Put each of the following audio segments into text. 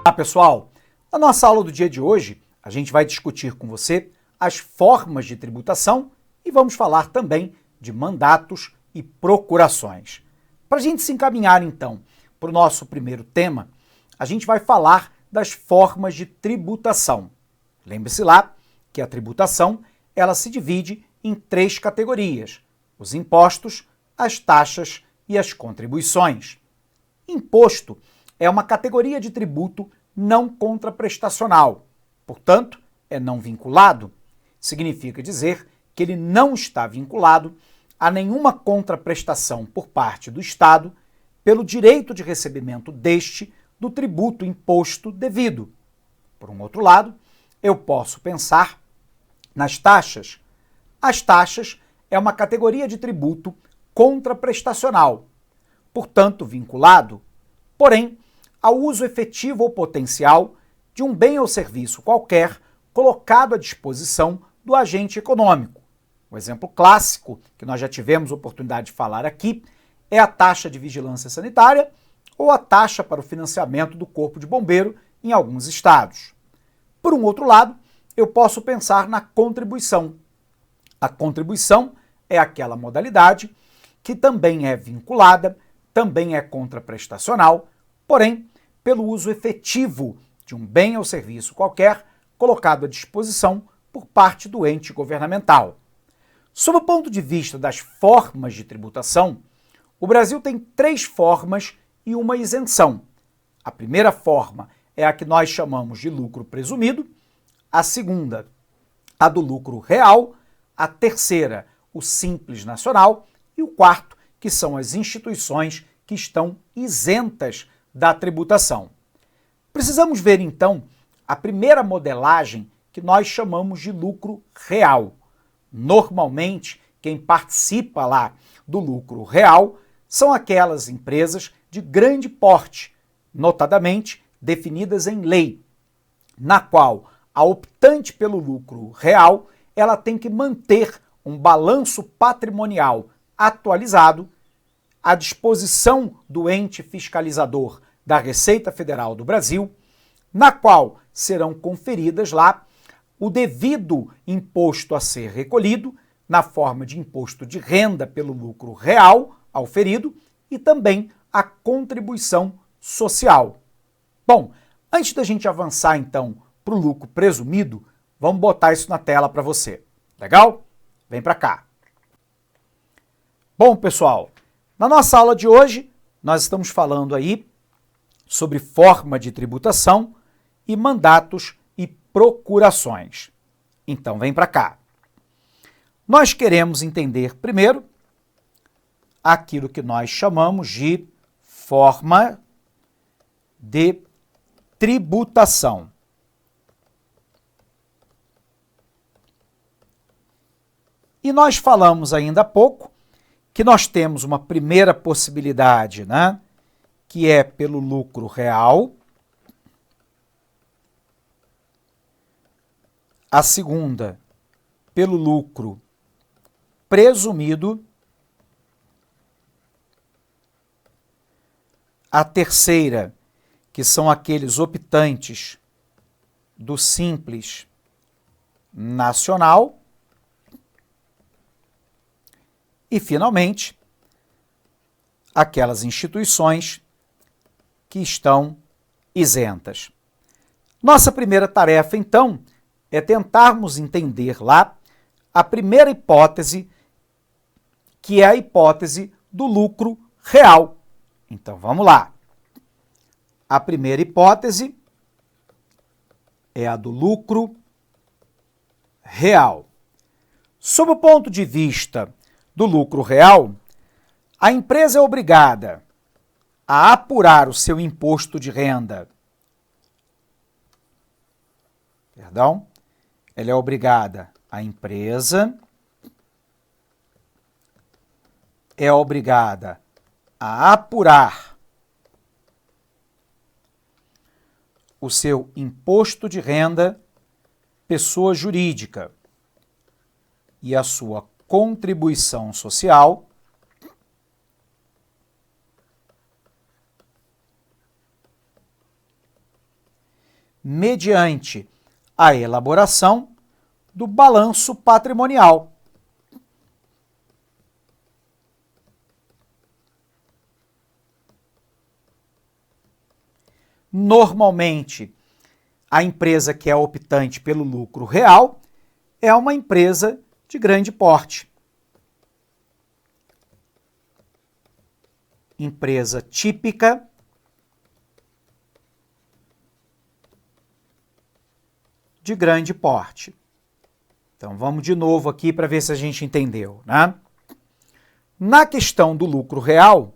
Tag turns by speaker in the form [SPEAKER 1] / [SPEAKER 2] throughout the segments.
[SPEAKER 1] Olá pessoal, na nossa aula do dia de hoje a gente vai discutir com você as formas de tributação e vamos falar também de mandatos e procurações. Para a gente se encaminhar então para o nosso primeiro tema, a gente vai falar das formas de tributação. Lembre-se lá que a tributação ela se divide em três categorias: os impostos, as taxas e as contribuições. Imposto é uma categoria de tributo não contraprestacional, portanto, é não vinculado. Significa dizer que ele não está vinculado a nenhuma contraprestação por parte do Estado pelo direito de recebimento deste do tributo imposto devido. Por um outro lado, eu posso pensar nas taxas. As taxas é uma categoria de tributo contraprestacional, portanto vinculado, porém, ao uso efetivo ou potencial de um bem ou serviço qualquer colocado à disposição do agente econômico. O exemplo clássico, que nós já tivemos oportunidade de falar aqui, é a taxa de vigilância sanitária ou a taxa para o financiamento do Corpo de Bombeiro em alguns estados. Por um outro lado, eu posso pensar na contribuição. A contribuição é aquela modalidade que também é vinculada, também é contraprestacional, porém, pelo uso efetivo de um bem ou serviço qualquer colocado à disposição por parte do ente governamental. Sob o ponto de vista das formas de tributação, o Brasil tem três formas e uma isenção. A primeira forma é a que nós chamamos de lucro presumido, a segunda, a do lucro real, a terceira, o simples nacional, e o quarto, que são as instituições que estão isentas da tributação. Precisamos ver, então, a primeira modelagem que nós chamamos de lucro real. Normalmente, quem participa lá do lucro real são aquelas empresas de grande porte, notadamente definidas em lei, na qual a optante pelo lucro real ela tem que manter um balanço patrimonial atualizado à disposição do ente fiscalizador da Receita Federal do Brasil, na qual serão conferidas lá o devido imposto a ser recolhido, na forma de imposto de renda pelo lucro real auferido e também a contribuição social. Bom, antes da gente avançar então para o lucro presumido, vamos botar isso na tela para você. Legal? Vem para cá. Bom, pessoal, na nossa aula de hoje, nós estamos falando aí sobre forma de tributação e mandatos e procurações. Então, vem para cá. Nós queremos entender primeiro aquilo que nós chamamos de forma de tributação. E nós falamos ainda há pouco que nós temos uma primeira possibilidade, né, que é pelo lucro real, a segunda pelo lucro presumido, a terceira, que são aqueles optantes do simples nacional, e, finalmente, aquelas instituições que estão isentas. Nossa primeira tarefa, então, é tentarmos entender lá a primeira hipótese, que é a hipótese do lucro real. Então, vamos lá. A primeira hipótese é a do lucro real. Sob o ponto de vista do lucro real, a empresa é obrigada a apurar o seu imposto de renda. Ela é obrigada, a empresa é obrigada a apurar o seu imposto de renda, pessoa jurídica, e a sua contribuição social mediante a elaboração do balanço patrimonial. Normalmente, a empresa que é optante pelo lucro real é uma empresa de grande porte. Empresa típica de grande porte. Então, vamos de novo aqui para ver se a gente entendeu, né? Na questão do lucro real,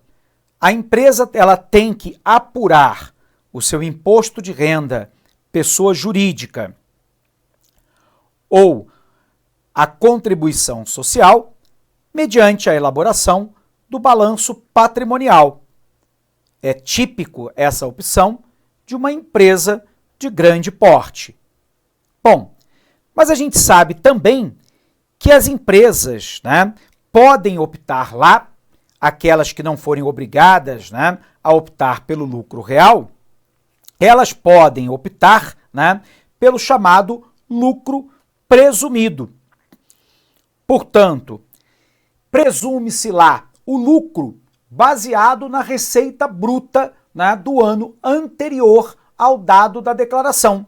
[SPEAKER 1] a empresa ela tem que apurar o seu imposto de renda pessoa jurídica ou a contribuição social mediante a elaboração do balanço patrimonial. É típico essa opção de uma empresa de grande porte. Bom, mas a gente sabe também que as empresas, né, podem optar lá, aquelas que não forem obrigadas, né, a optar pelo lucro real, elas podem optar, né, pelo chamado lucro presumido. Portanto, presume-se lá o lucro baseado na receita bruta, né, do ano anterior ao dado da declaração.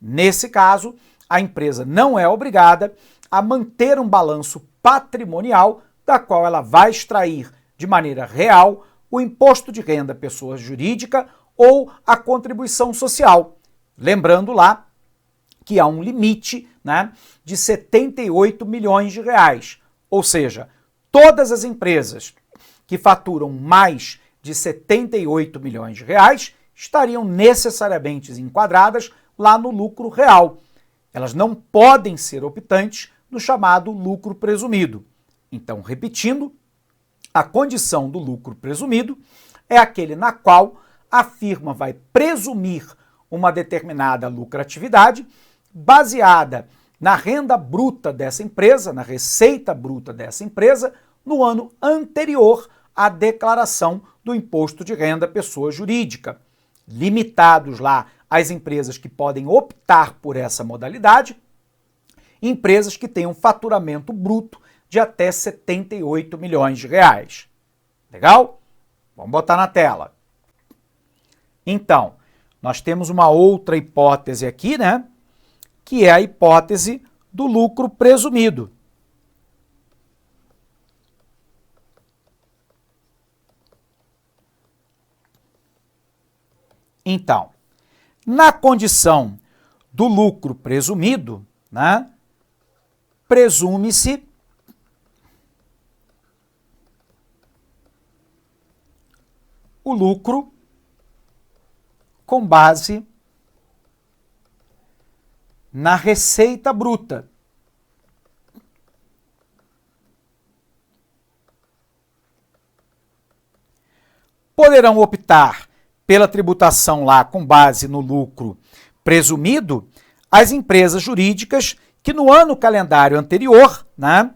[SPEAKER 1] Nesse caso, a empresa não é obrigada a manter um balanço patrimonial da qual ela vai extrair de maneira real o imposto de renda pessoa jurídica ou a contribuição social. Lembrando lá que há um limite, né, de 78 milhões de reais. Ou seja, todas as empresas que faturam mais de 78 milhões de reais estariam necessariamente enquadradas lá no lucro real. Elas não podem ser optantes no chamado lucro presumido. Então, repetindo, a condição do lucro presumido é aquele na qual a firma vai presumir uma determinada lucratividade baseada na renda bruta dessa empresa, na receita bruta dessa empresa, no ano anterior à declaração do imposto de renda pessoa jurídica. Limitados lá às empresas que podem optar por essa modalidade, empresas que tenham faturamento bruto de até 78 milhões de reais. Legal? Vamos botar na tela. Então, nós temos uma outra hipótese aqui, né? Que é a hipótese do lucro presumido. Então, na condição do lucro presumido, né? Presume-se o lucro com base na receita bruta. Poderão optar pela tributação lá com base no lucro presumido as empresas jurídicas que no ano calendário anterior, né,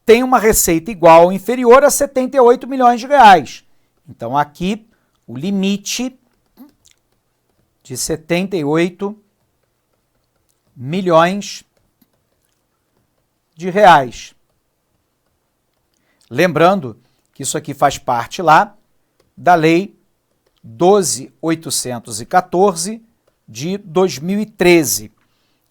[SPEAKER 1] têm uma receita igual ou inferior a 78 milhões de reais. Então aqui o limite de 78 milhões de reais. Lembrando que isso aqui faz parte lá da Lei 12.814 de 2013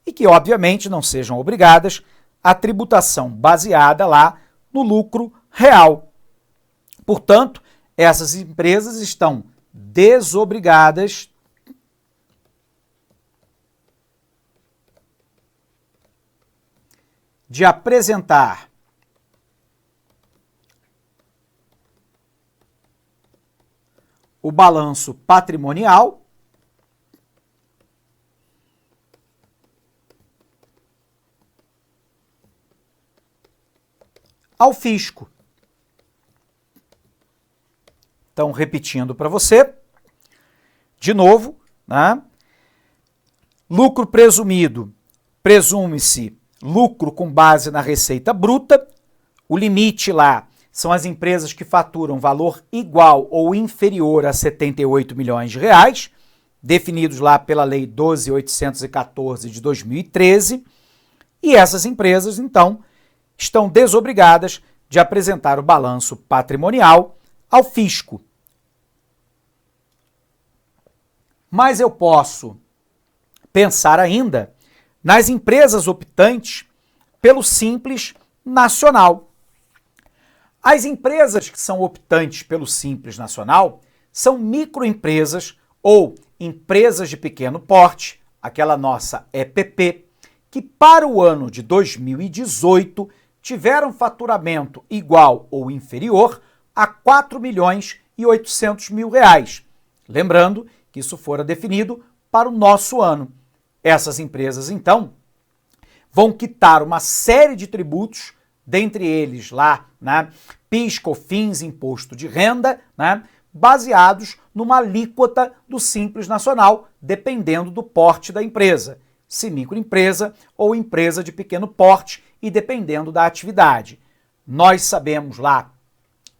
[SPEAKER 1] e que, obviamente, não sejam obrigadas à tributação baseada lá no lucro real. Portanto, essas empresas estão desobrigadas de apresentar o balanço patrimonial ao fisco. Então, repetindo para você, de novo, né? Lucro presumido, presume-se lucro com base na receita bruta, o limite lá são as empresas que faturam valor igual ou inferior a 78 milhões de reais, definidos lá pela Lei 12.814 de 2013, e essas empresas, então, estão desobrigadas de apresentar o balanço patrimonial ao fisco. Mas eu posso pensar ainda nas empresas optantes pelo Simples Nacional. As empresas que são optantes pelo Simples Nacional são microempresas ou empresas de pequeno porte, aquela nossa EPP, que para o ano de 2018 tiveram faturamento igual ou inferior a R$ 4.800.000. Lembrando que isso fora definido para o nosso ano. Essas empresas, então, vão quitar uma série de tributos, dentre eles lá, né, PIS, COFINS, Imposto de Renda, né, baseados numa alíquota do Simples Nacional, dependendo do porte da empresa, se microempresa ou empresa de pequeno porte e dependendo da atividade. Nós sabemos lá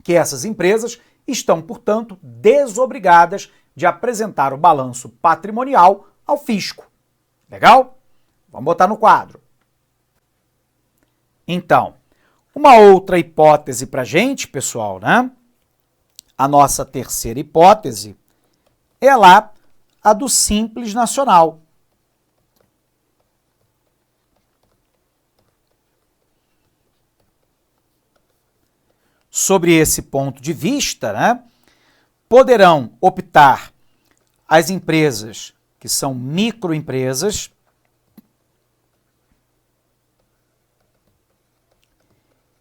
[SPEAKER 1] que essas empresas estão, portanto, desobrigadas de apresentar o balanço patrimonial ao fisco. Legal? Vamos botar no quadro. Então, uma outra hipótese para a gente, pessoal, né? A nossa terceira hipótese é lá a do Simples Nacional. Sobre esse ponto de vista, né, poderão optar as empresas que são microempresas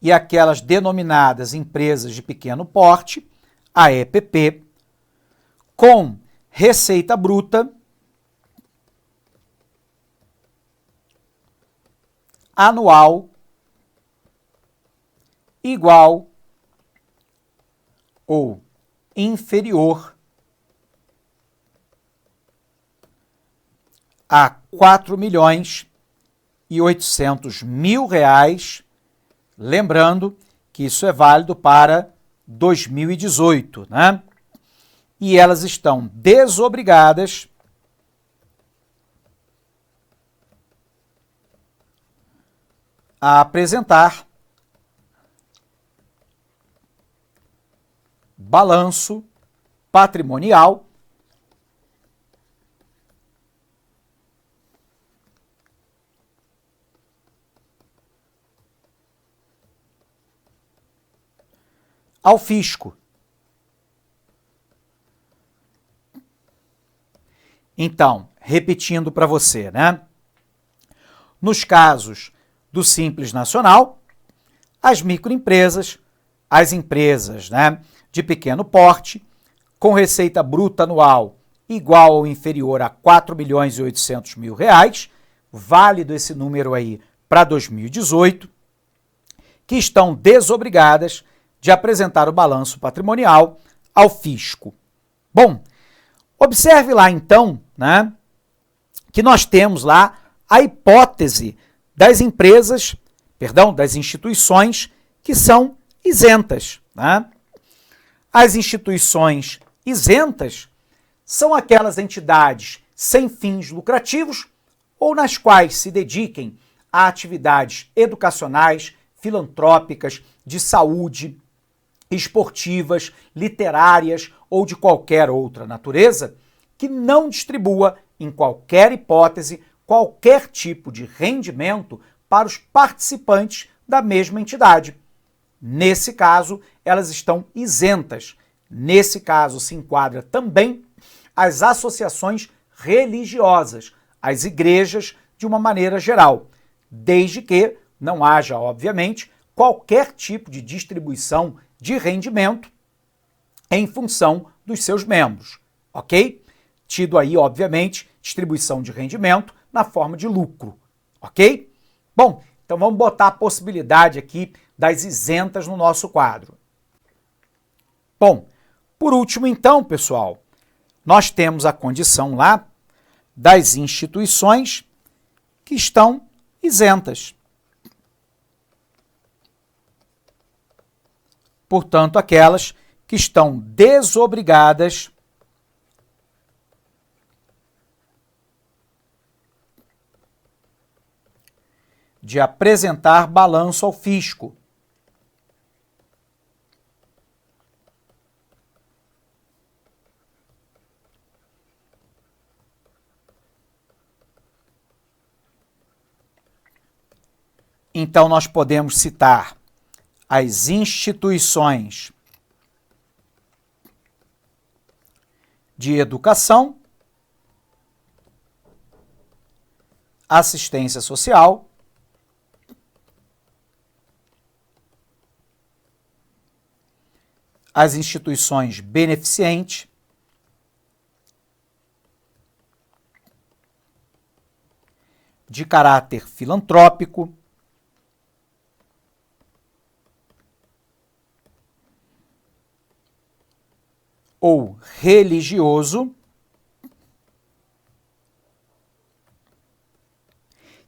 [SPEAKER 1] e aquelas denominadas empresas de pequeno porte, a EPP, com receita bruta anual igual ou inferior a R$ 4.800.000, lembrando que isso é válido para 2018, né? E elas estão desobrigadas a apresentar balanço patrimonial ao fisco. Então, repetindo para você, né? Nos casos do Simples Nacional, as microempresas, as empresas, né, de pequeno porte, com receita bruta anual igual ou inferior a R$ 4.800.000, válido esse número aí para 2018, que estão desobrigadas de apresentar o balanço patrimonial ao fisco. Bom, observe lá então, né, que nós temos lá a hipótese das empresas, das instituições que são isentas, né? As instituições isentas são aquelas entidades sem fins lucrativos ou nas quais se dediquem a atividades educacionais, filantrópicas, de saúde, esportivas, literárias ou de qualquer outra natureza, que não distribua, em qualquer hipótese, qualquer tipo de rendimento para os participantes da mesma entidade. Nesse caso, elas estão isentas. Nesse caso, se enquadra também as associações religiosas, as igrejas de uma maneira geral, desde que não haja, obviamente, qualquer tipo de distribuição de rendimento em função dos seus membros, ok? Tido aí, obviamente, distribuição de rendimento na forma de lucro, ok? Bom, então vamos botar a possibilidade aqui das isentas no nosso quadro. Bom, por último então, pessoal, nós temos a condição lá das instituições que estão isentas. Portanto, aquelas que estão desobrigadas de apresentar balanço ao fisco. Então, nós podemos citar as instituições de educação, assistência social, as instituições beneficentes, de caráter filantrópico, ou religioso,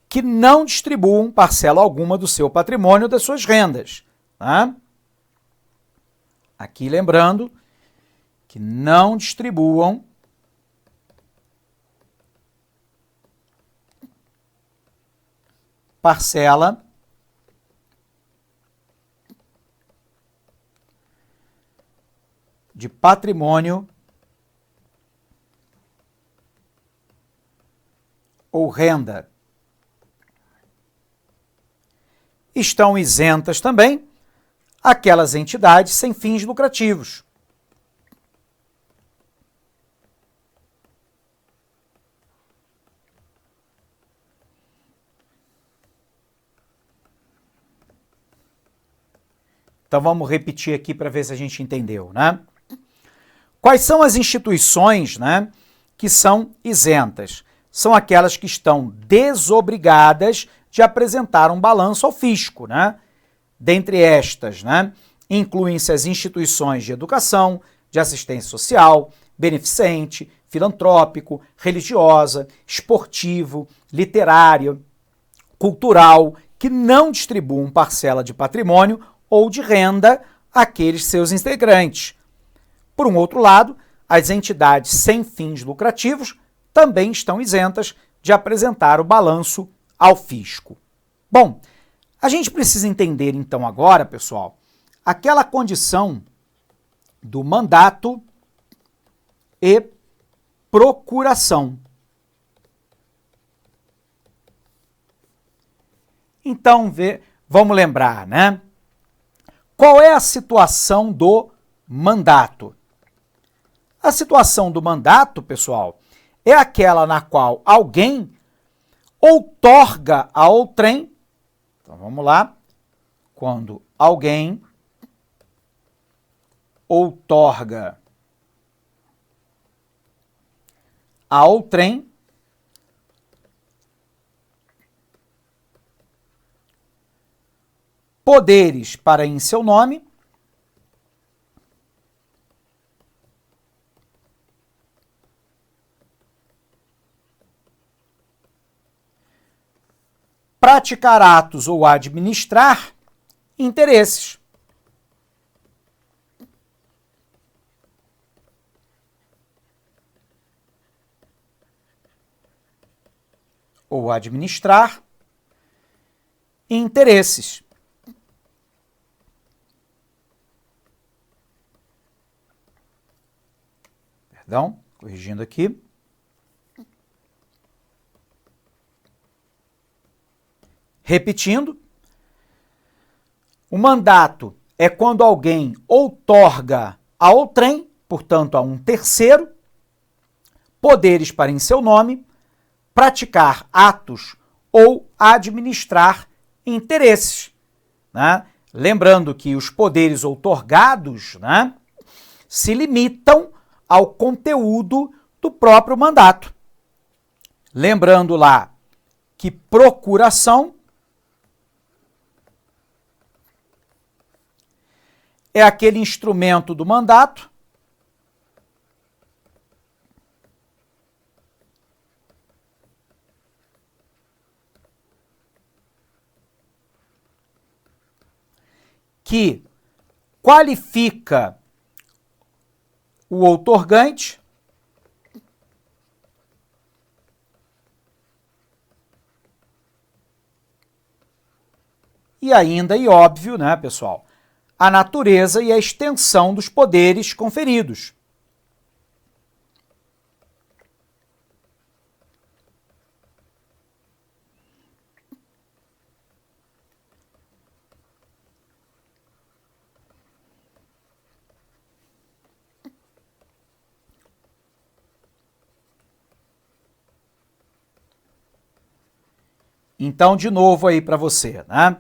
[SPEAKER 1] que não distribuam parcela alguma do seu patrimônio ou das suas rendas. Tá? Aqui lembrando que não distribuam parcela de patrimônio ou renda. Estão isentas também aquelas entidades sem fins lucrativos. Então vamos repetir aqui para ver se a gente entendeu, né? Quais são as instituições, né, que são isentas? São aquelas que estão desobrigadas de apresentar um balanço ao fisco, né? Dentre estas, né, incluem-se as instituições de educação, de assistência social, beneficente, filantrópico, religiosa, esportivo, literário, cultural, que não distribuam parcela de patrimônio ou de renda àqueles seus integrantes. Por um outro lado, as entidades sem fins lucrativos também estão isentas de apresentar o balanço ao fisco. Bom, a gente precisa entender então agora, pessoal, aquela condição do mandato e procuração. Então, vamos lembrar, né? Qual é a situação do mandato? A situação do mandato, pessoal, é aquela na qual alguém outorga a outrem. Então vamos lá. Quando alguém outorga a outrem poderes para em seu nome praticar atos ou administrar interesses. Ou administrar interesses. Perdão, corrigindo aqui. Repetindo, o mandato é quando alguém outorga a outrem, portanto a um terceiro, poderes para em seu nome, praticar atos ou administrar interesses. Né? Lembrando que os poderes outorgados, né, se limitam ao conteúdo do próprio mandato. Lembrando lá que procuração é aquele instrumento do mandato que qualifica o outorgante e ainda, e óbvio, né, pessoal, a natureza e a extensão dos poderes conferidos. Então, de novo aí para você, né?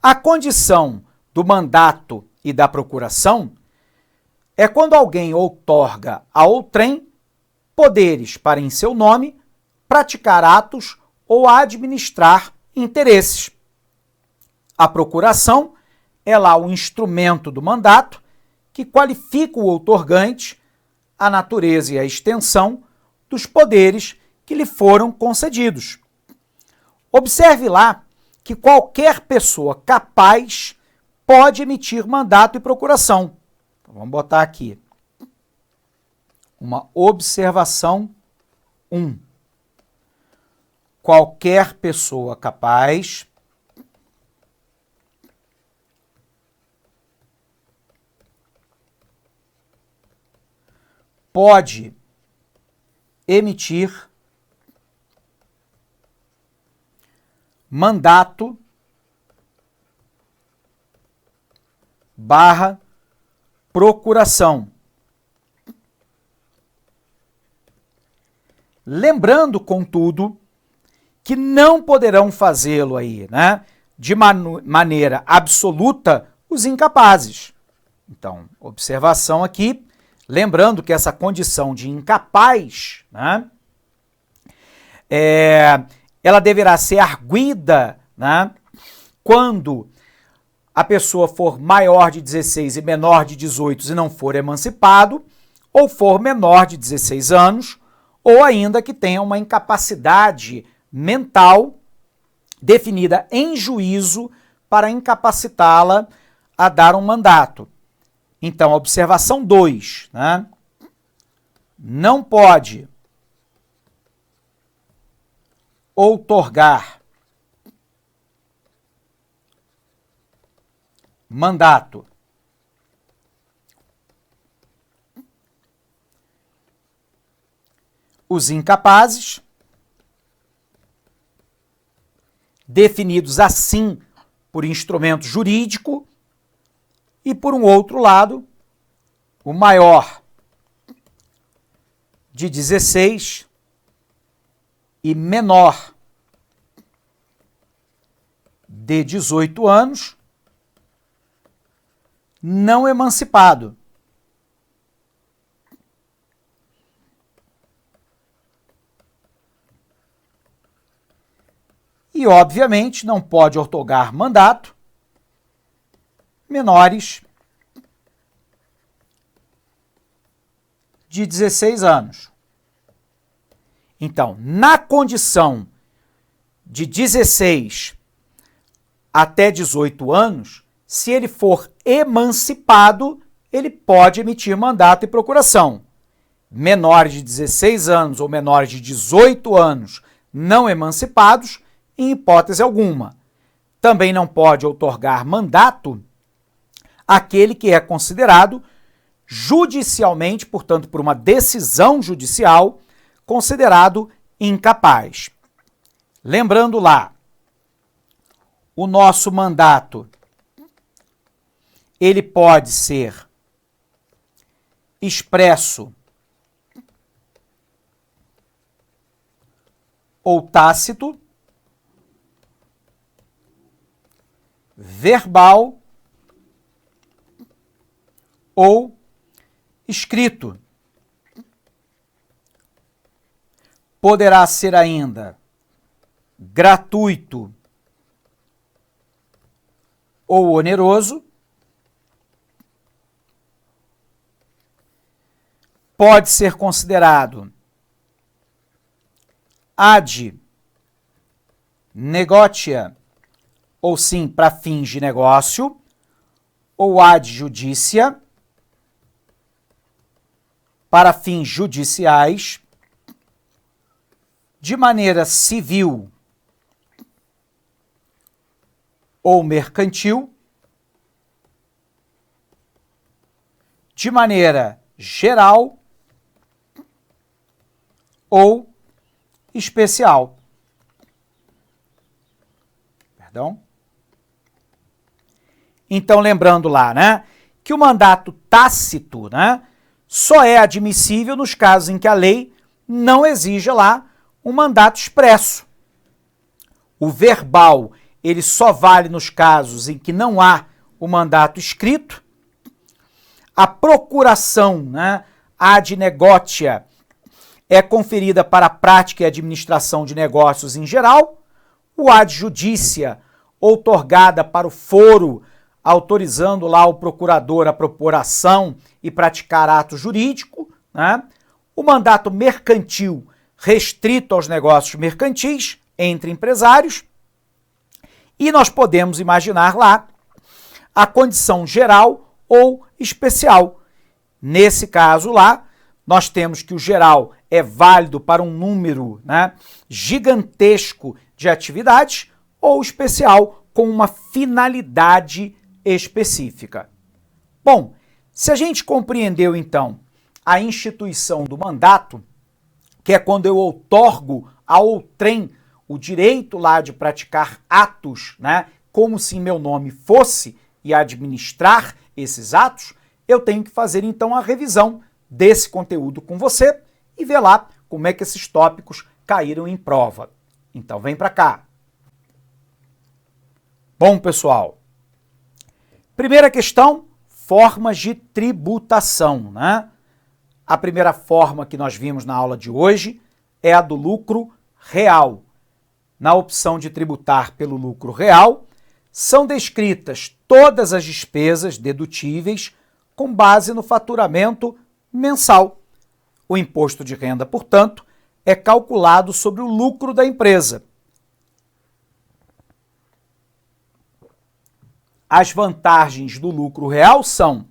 [SPEAKER 1] A condição do mandato e da procuração é quando alguém outorga a outrem poderes para, em seu nome, praticar atos ou administrar interesses. A procuração é lá o instrumento do mandato que qualifica o outorgante, a natureza e a extensão dos poderes que lhe foram concedidos. Observe lá que qualquer pessoa capaz pode emitir mandato e procuração. Então, vamos botar aqui uma observação 1. Qualquer pessoa capaz pode emitir mandato / procuração. Lembrando, contudo, que não poderão fazê-lo aí, né, de maneira absoluta os incapazes. Então, observação aqui, lembrando que essa condição de incapaz, né, ela deverá ser arguida, né, quando a pessoa for maior de 16 e menor de 18 e não for emancipado, ou for menor de 16 anos, ou ainda que tenha uma incapacidade mental definida em juízo para incapacitá-la a dar um mandato. Então, observação 2, né? Não pode outorgar mandato os incapazes, definidos assim por instrumento jurídico, e por um outro lado, o maior de 16 e menor de 18 anos, não emancipado. E, obviamente, não pode outorgar mandato menores de 16 anos. Então, na condição de 16 até 18 anos, se ele for emancipado, ele pode emitir mandato e procuração. Menores de 16 anos ou menores de 18 anos não emancipados, em hipótese alguma. Também não pode outorgar mandato aquele que é considerado judicialmente, portanto, por uma decisão judicial, considerado incapaz. Lembrando lá, o nosso mandato, ele pode ser expresso ou tácito, verbal ou escrito. Poderá ser ainda gratuito ou oneroso. Pode ser considerado ad negotia, ou sim, para fins de negócio, ou ad judicia, para fins judiciais, de maneira civil ou mercantil, de maneira geral ou especial. Perdão. Então, lembrando lá, né, que o mandato tácito, né, só é admissível nos casos em que a lei não exija lá um mandato expresso. O verbal, ele só vale nos casos em que não há o mandato escrito. A procuração, né, ad negotia, é conferida para a prática e administração de negócios em geral. O ad judicia, outorgada para o foro, autorizando lá o procurador a propor ação e praticar ato jurídico, né? O mandato mercantil, restrito aos negócios mercantis entre empresários. E nós podemos imaginar lá a condição geral ou especial. Nesse caso lá, nós temos que o geral é válido para um número, né, gigantesco de atividades, ou especial com uma finalidade específica. Bom, se a gente compreendeu então a instituição do mandato, que é quando eu outorgo a outrem o direito lá de praticar atos, né, como se meu nome fosse, e administrar esses atos, eu tenho que fazer então a revisão desse conteúdo com você e ver lá como é que esses tópicos caíram em prova. Então vem para cá. Bom, pessoal, primeira questão, formas de tributação, né? A primeira forma que nós vimos na aula de hoje é a do lucro real. Na opção de tributar pelo lucro real, são descritas todas as despesas dedutíveis com base no faturamento mensal. O imposto de renda, portanto, é calculado sobre o lucro da empresa. As vantagens do lucro real são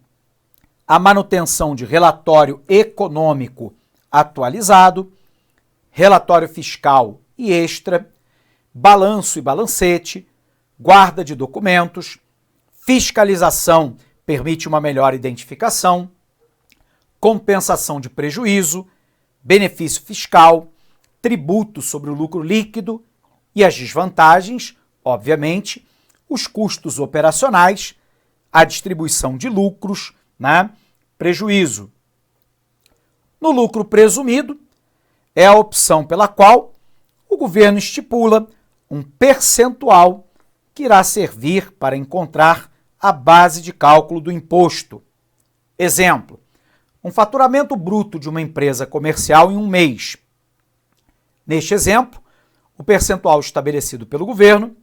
[SPEAKER 1] a manutenção de relatório econômico atualizado, relatório fiscal e extra, balanço e balancete, guarda de documentos, fiscalização permite uma melhor identificação, compensação de prejuízo, benefício fiscal, tributo sobre o lucro líquido e as desvantagens, obviamente, os custos operacionais, a distribuição de lucros, né? Prejuízo. No lucro presumido, é a opção pela qual o governo estipula um percentual que irá servir para encontrar a base de cálculo do imposto. Exemplo, um faturamento bruto de uma empresa comercial em um mês. Neste exemplo, o percentual estabelecido pelo governo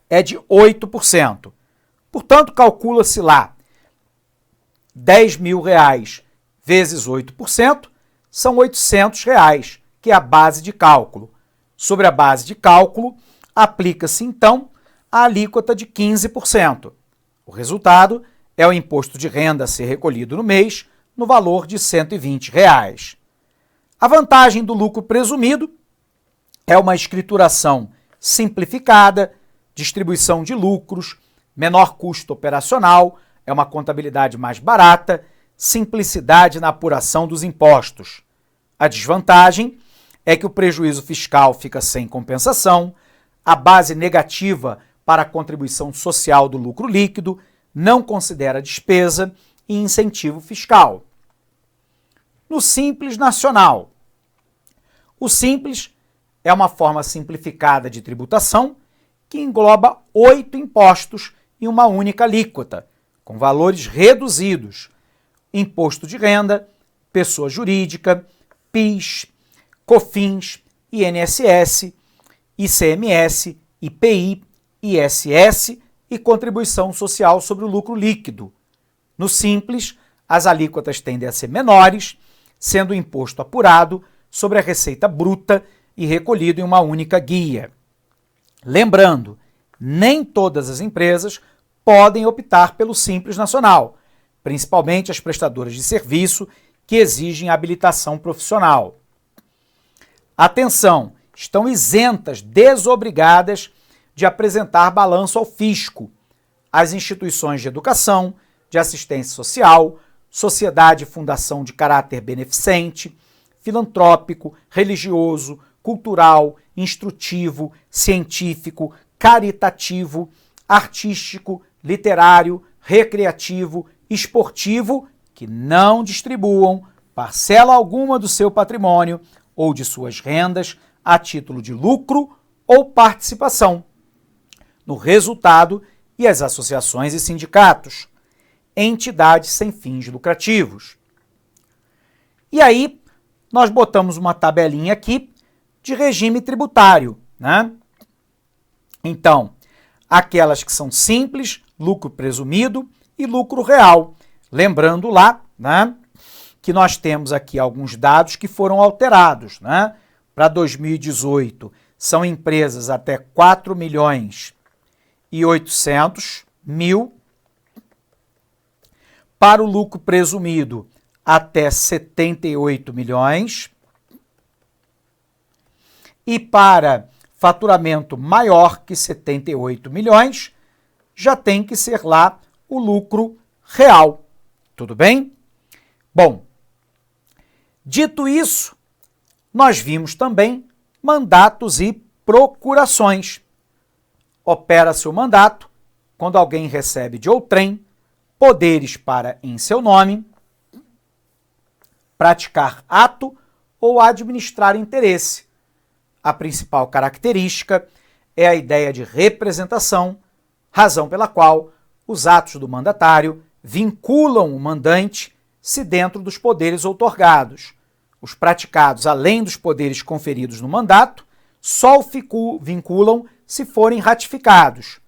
[SPEAKER 1] é de 8%. Portanto, calcula-se lá R$10.000 vezes 8%, são R$800, que é a base de cálculo. Sobre a base de cálculo, aplica-se então a alíquota de 15%. O resultado é o imposto de renda a ser recolhido no mês, no valor de R$120. A vantagem do lucro presumido é uma escrituração simplificada, distribuição de lucros, menor custo operacional, é uma contabilidade mais barata, simplicidade na apuração dos impostos. A desvantagem é que o prejuízo fiscal fica sem compensação, a base negativa para a contribuição social do lucro líquido não considera despesa e incentivo fiscal. No Simples Nacional. O Simples é uma forma simplificada de tributação que engloba 8 impostos em uma única alíquota, com valores reduzidos: imposto de renda, pessoa jurídica, PIS, COFINS, INSS, ICMS, IPI, ISS e contribuição social sobre o lucro líquido. No Simples, as alíquotas tendem a ser menores, sendo o imposto apurado sobre a receita bruta e recolhido em uma única guia. Lembrando, nem todas as empresas podem optar pelo Simples Nacional, principalmente as prestadoras de serviço que exigem habilitação profissional. Atenção, estão isentas, desobrigadas de apresentar balanço ao fisco, às instituições de educação, de assistência social, sociedade e fundação de caráter beneficente, filantrópico, religioso, cultural, instrutivo, científico, caritativo, artístico, literário, recreativo, esportivo, que não distribuam parcela alguma do seu patrimônio ou de suas rendas a título de lucro ou participação no resultado, e as associações e sindicatos, entidades sem fins lucrativos. E aí, nós botamos uma tabelinha aqui de regime tributário, né? Então, aquelas que são simples, lucro presumido e lucro real. Lembrando lá, né, que nós temos aqui alguns dados que foram alterados, né? Para 2018, são empresas até 4.800.000. Para o lucro presumido, até 78 milhões. E para faturamento maior que 78 milhões, já tem que ser lá o lucro real. Tudo bem? Bom, dito isso, nós vimos também mandatos e procurações. Opera-se o mandato quando alguém recebe de outrem poderes para, em seu nome, praticar ato ou administrar interesse. A principal característica é a ideia de representação, razão pela qual os atos do mandatário vinculam o mandante se dentro dos poderes outorgados. Os praticados além dos poderes conferidos no mandato só o vinculam se forem ratificados.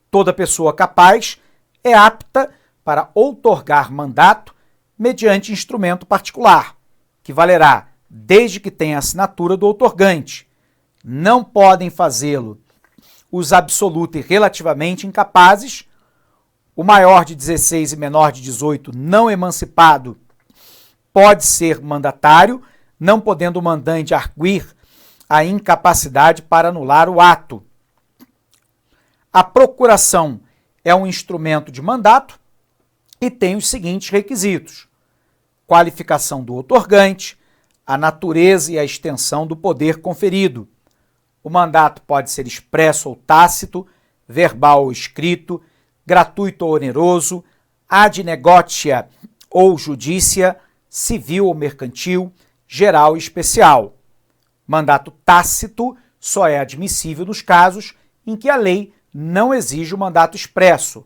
[SPEAKER 1] Toda pessoa capaz é apta para outorgar mandato mediante instrumento particular, que valerá desde que tenha assinatura do outorgante. Não podem fazê-lo os absoluto e relativamente incapazes, o maior de 16 e menor de 18 não emancipado pode ser mandatário, não podendo o mandante arguir a incapacidade para anular o ato. A procuração é um instrumento de mandato e tem os seguintes requisitos: qualificação do outorgante, a natureza e a extensão do poder conferido. O mandato pode ser expresso ou tácito, verbal ou escrito, gratuito ou oneroso, ad negotia ou judícia, civil ou mercantil, geral e especial. Mandato tácito só é admissível nos casos em que a lei não exige o mandato expresso.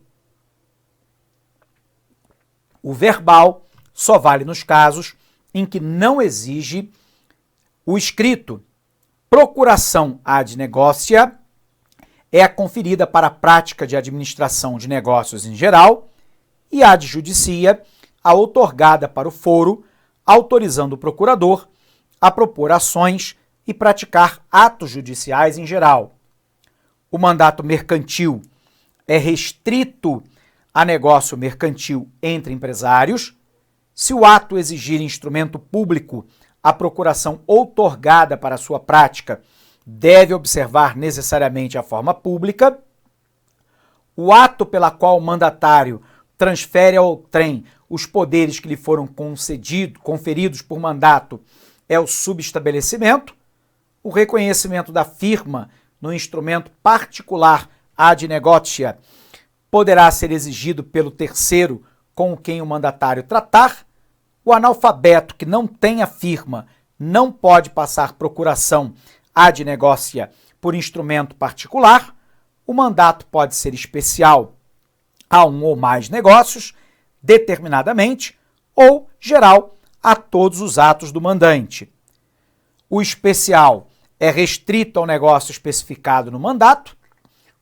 [SPEAKER 1] O verbal só vale nos casos em que não exige o escrito. Procuração ad negotia é a conferida para a prática de administração de negócios em geral, e ad judicia a outorgada para o foro, autorizando o procurador a propor ações e praticar atos judiciais em geral. O mandato mercantil é restrito a negócio mercantil entre empresários. Se o ato exigir instrumento público, a procuração outorgada para sua prática deve observar necessariamente a forma pública. O ato pela qual o mandatário transfere ao outrem os poderes que lhe foram conferidos por mandato é o subestabelecimento. O reconhecimento da firma no instrumento particular ad negotia poderá ser exigido pelo terceiro com quem o mandatário tratar. O analfabeto que não tem a firma não pode passar procuração ad negotia por instrumento particular. O mandato pode ser especial a um ou mais negócios, determinadamente, ou geral a todos os atos do mandante. O especial é restrito ao negócio especificado no mandato,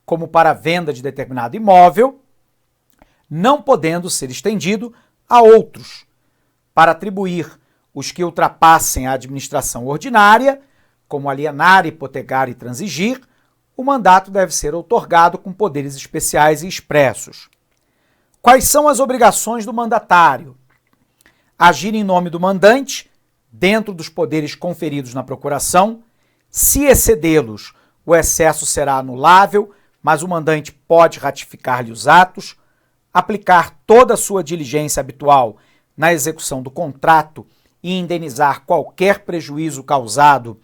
[SPEAKER 1] como para a venda de determinado imóvel, não podendo ser estendido a outros. Para atribuir os que ultrapassem a administração ordinária, como alienar, hipotecar e transigir, o mandato deve ser outorgado com poderes especiais e expressos. Quais são as obrigações do mandatário? Agir em nome do mandante, dentro dos poderes conferidos na procuração. Se excedê-los, o excesso será anulável, mas o mandante pode ratificar-lhe os atos, aplicar toda a sua diligência habitual na execução do contrato e indenizar qualquer prejuízo causado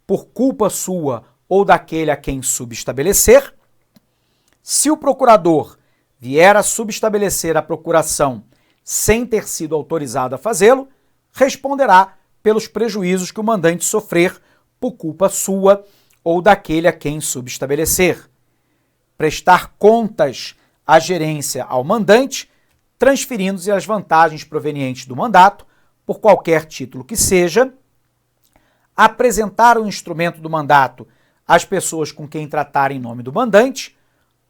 [SPEAKER 1] por culpa sua ou daquele a quem subestabelecer. Se o procurador vier a subestabelecer a procuração sem ter sido autorizado a fazê-lo, responderá pelos prejuízos que o mandante sofrer por culpa sua ou daquele a quem subestabelecer. Prestar contas à gerência ao mandante, transferindo-se as vantagens provenientes do mandato, por qualquer título que seja, apresentar o instrumento do mandato às pessoas com quem tratar em nome do mandante,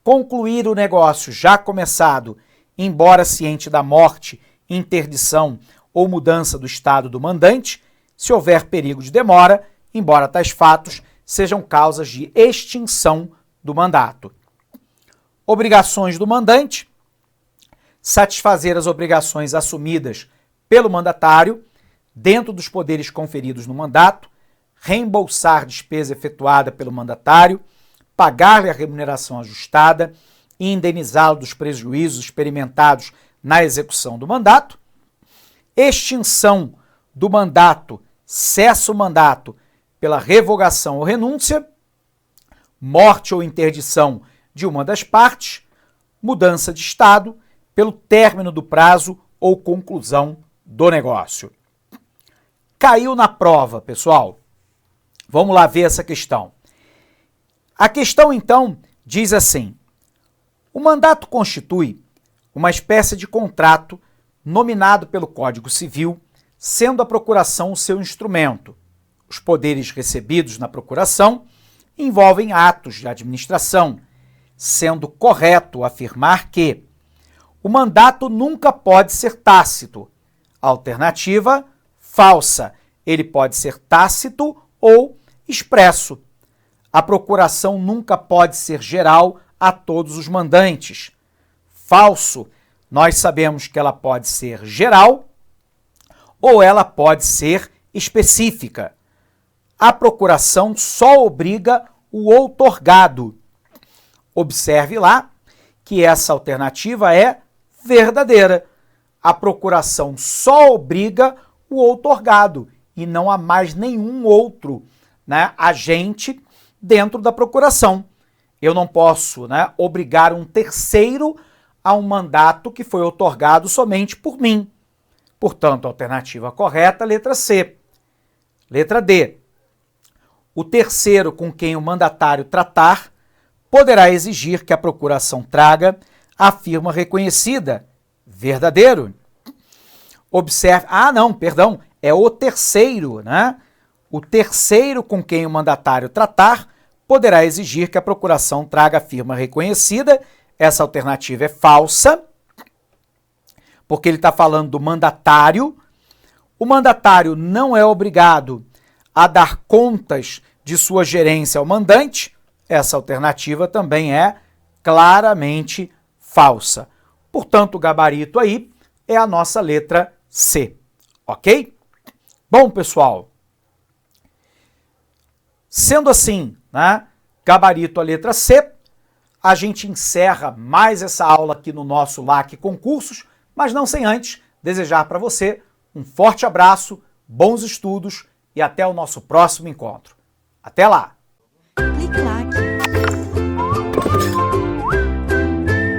[SPEAKER 1] concluir o negócio já começado, embora ciente da morte, interdição ou mudança do estado do mandante, se houver perigo de demora, embora tais fatos sejam causas de extinção do mandato. Obrigações do mandante: satisfazer as obrigações assumidas pelo mandatário, dentro dos poderes conferidos no mandato, reembolsar despesa efetuada pelo mandatário, pagar-lhe a remuneração ajustada e indenizá-lo dos prejuízos experimentados na execução do mandato. Extinção do mandato, cessa o mandato pela revogação ou renúncia, morte ou interdição de uma das partes, mudança de estado pelo término do prazo ou conclusão do negócio. Caiu na prova, pessoal. Vamos lá ver essa questão. A questão, então, diz assim: o mandato constitui uma espécie de contrato nominado pelo Código Civil, sendo a procuração o seu instrumento. Os poderes recebidos na procuração envolvem atos de administração, sendo correto afirmar que o mandato nunca pode ser tácito. Alternativa falsa. Ele pode ser tácito ou expresso. A procuração nunca pode ser geral a todos os mandantes. Falso. Nós sabemos que ela pode ser geral ou ela pode ser específica. A procuração só obriga o outorgado. Observe lá que essa alternativa é verdadeira. A procuração só obriga o outorgado e não há mais nenhum outro, agente dentro da procuração. Eu não posso, obrigar um terceiro a um mandato que foi outorgado somente por mim. Portanto, a alternativa correta, letra C. Letra D. O terceiro com quem o mandatário tratar poderá exigir que a procuração traga a firma reconhecida. Verdadeiro. Observe. É o terceiro, O terceiro com quem o mandatário tratar poderá exigir que a procuração traga a firma reconhecida. Essa alternativa é falsa, porque ele está falando do mandatário. O mandatário não é obrigado a dar contas de sua gerência ao mandante. Essa alternativa também é claramente falsa. Portanto, o gabarito aí é a nossa letra C, ok? Bom, pessoal, sendo assim, gabarito a letra C, a gente encerra mais essa aula aqui no nosso LAC Concursos, mas não sem antes desejar para você um forte abraço, bons estudos e até o nosso próximo encontro. Até lá!
[SPEAKER 2] Clique lá.